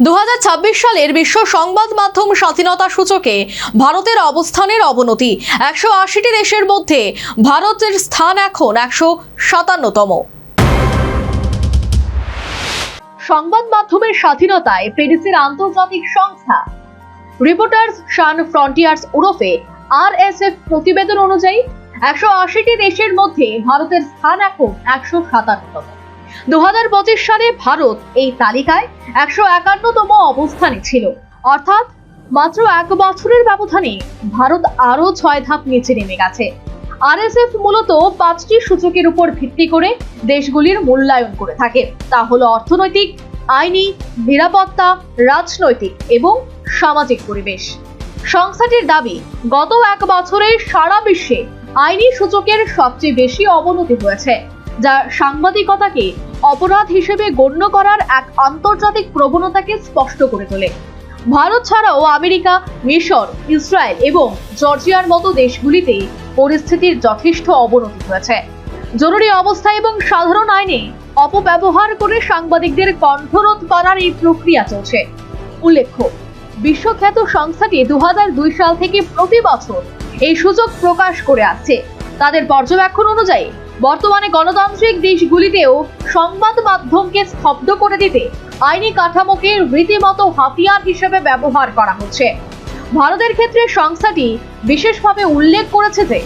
2026 সালের বিশ্ব সংবাদ মাধ্যম স্বাধীনতা সূচকে ভারতের অবস্থানের অবনতি। 180টি দেশের মধ্যে ভারতের স্থান এখন 157তম। সংবাদ মাধ্যমের স্বাধীনতায় প্যারিসের আন্তর্জাতিক সংস্থা রিপোর্টার্স সান ফ্রন্টিয়ার্স ওরফে RSF প্রতিবেদন অনুযায়ী 180টি দেশের মধ্যে ভারতের স্থান এখন 157তম। 2025 সালে ভারত এই তালিকায় 151তম অবস্থানে ছিল, অর্থাৎ মাত্র এক বছরের ব্যবধানে ভারত আরো 6 ধাপ নিচে নেমে গেছে। RSF মূলত 5টি সূচকের উপর ভিত্তি করে দেশগুলির মূল্যায়ন করে থাকে। তা হলো অর্থনৈতিক, আইনি, নিরাপত্তা, রাজনৈতিক এবং সামাজিক পরিবেশ। সংস্থাটির দাবি, গত এক বছরে সারা বিশ্বে আইনি সূচকের সবচেয়ে বেশি অবনতি হয়েছে, যা সাংবাদিকতাকে অপরাধ হিসেবে গণ্য করার এক আন্তর্জাতিক প্রবণতাকে স্পষ্ট করে তোলে। ভারত ছাড়াও আমেরিকা, মিশর, ইসরায়েল এবং জর্জিয়ার মতো দেশগুলিতে পরিস্থিতির যথেষ্ট অবনতি হয়েছে। জরুরি অবস্থা এবং সাধারণ আইনে অপব্যবহার করে সাংবাদিকদের কণ্ঠরোধ করার এই প্রক্রিয়া চলছে। উল্লেখ্য, বিশ্বখ্যাত সংস্থাটি 2002 সাল থেকে প্রতি বছর এই সূচক প্রকাশ করে আসছে। তাদের পর্যবেক্ষণ অনুযায়ী বর্তমানে গণতান্ত্রিক দেশগুলিতেও সংবাদ মাধ্যমকে স্তব্ধ করে দিতে আইনি কাঠামোকে রীতিমতো হাতিয়ার হিসেবে ব্যবহার করা হচ্ছে। ভারতের ক্ষেত্রে সংস্থাটি বিশেষভাবে উল্লেখ করেছে যে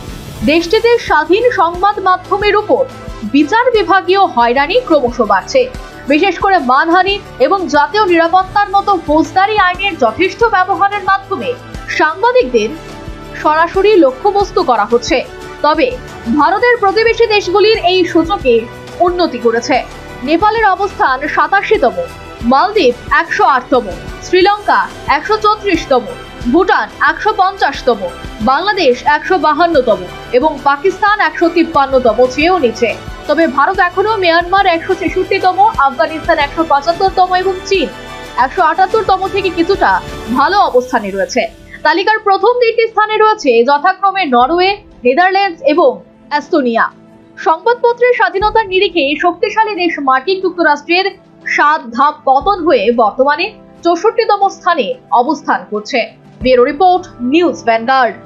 দেশটিতে স্বাধীন সংবাদ মাধ্যমের উপর বিচার বিভাগীয় হয়রানি ক্রমশ বাড়ছে। বিশেষ করে মানহানি এবং জাতীয় নিরাপত্তার মতো ফৌজদারি আইনের যথেষ্ট ব্যবহারের মাধ্যমে সাংবাদিকদের সরাসরি লক্ষ্যবস্তু করা হচ্ছে। তবে ভারতের প্রতিবেশী দেশগুলির এই সূচকে উন্নতি করেছে। নেপালের অবস্থান 87তম, মালদ্বীপ 108তম, শ্রীলঙ্কা 134তম, ভুটান 150তম, বাংলাদেশ 152তম এবং পাকিস্তান 153তম, চেয়েও নিচে। তবে ভারত এখনো মিয়ানমার 166তম, আফগানিস্তান 175তম এবং চীন 178তম থেকে কিছুটা ভালো অবস্থানে রয়েছে। তালিকার প্রথম 3টি স্থানে রয়েছে যথাক্রমে নরওয়ে, নেদারল্যান্ডস এবং এস্তোনিয়া। সংবাদপত্রের স্বাধীনতার নিরিখে শক্তিশালী দেশ মার্কিন যুক্তরাষ্ট্রের 7 ধাপ পতন হয়ে বর্তমানে 64তম স্থানে অবস্থান করছে। Bureau report, news vanguard.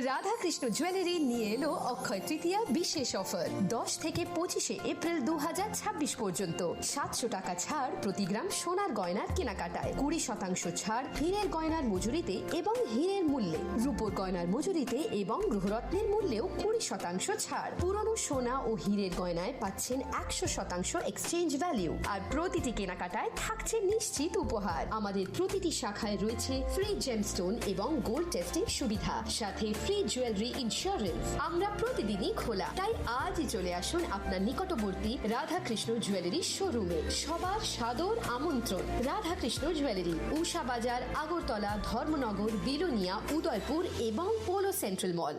Radhakrishna jewellery নিয়ে এলো অক্ষয় তৃতীয়া বিশেষ অফার। 10 থেকে 25 এপ্রিল 2026 পর্যন্ত 700 টাকা ছাড় প্রতি গ্রাম সোনার গয়নার কেনাকাটায়, 20% ছাড় হীরের গয়নার মজুরিতে এবং হীরের মূল্যে, রূপোর গয়নার মজুরিতে এবং গ্রহরত্নের মূল্যেও 20% ছাড়। পুরনো সোনা ও হীরের গয়নায় পাচ্ছেন 100% এক্সচেঞ্জ ভ্যালু, আর প্রতিটি কেনাকাটায় থাকছে নিশ্চিত উপহার। আমাদের প্রতিটি শাখায় রয়েছে ফ্রি জেমস্টোন এবং গোল্ড টেস্টিং সুবিধা, সাথে ফ্রি জুয়েলারি ইন্স্যুরেন্স। আমরা প্রতিদিনই খোলা, তাই আজই চলে আসুন আপনার নিকটবর্তী রাধাকৃষ্ণ জুয়েলারি শোরুমে। সবার সাদর আমন্ত্রণ। রাধাকৃষ্ণ জুয়েলারি, উষা বাজার, আগরতলা, ধর্মনগর, বিলোনিয়া, উদয়পুর এবং পোলো সেন্ট্রাল মল।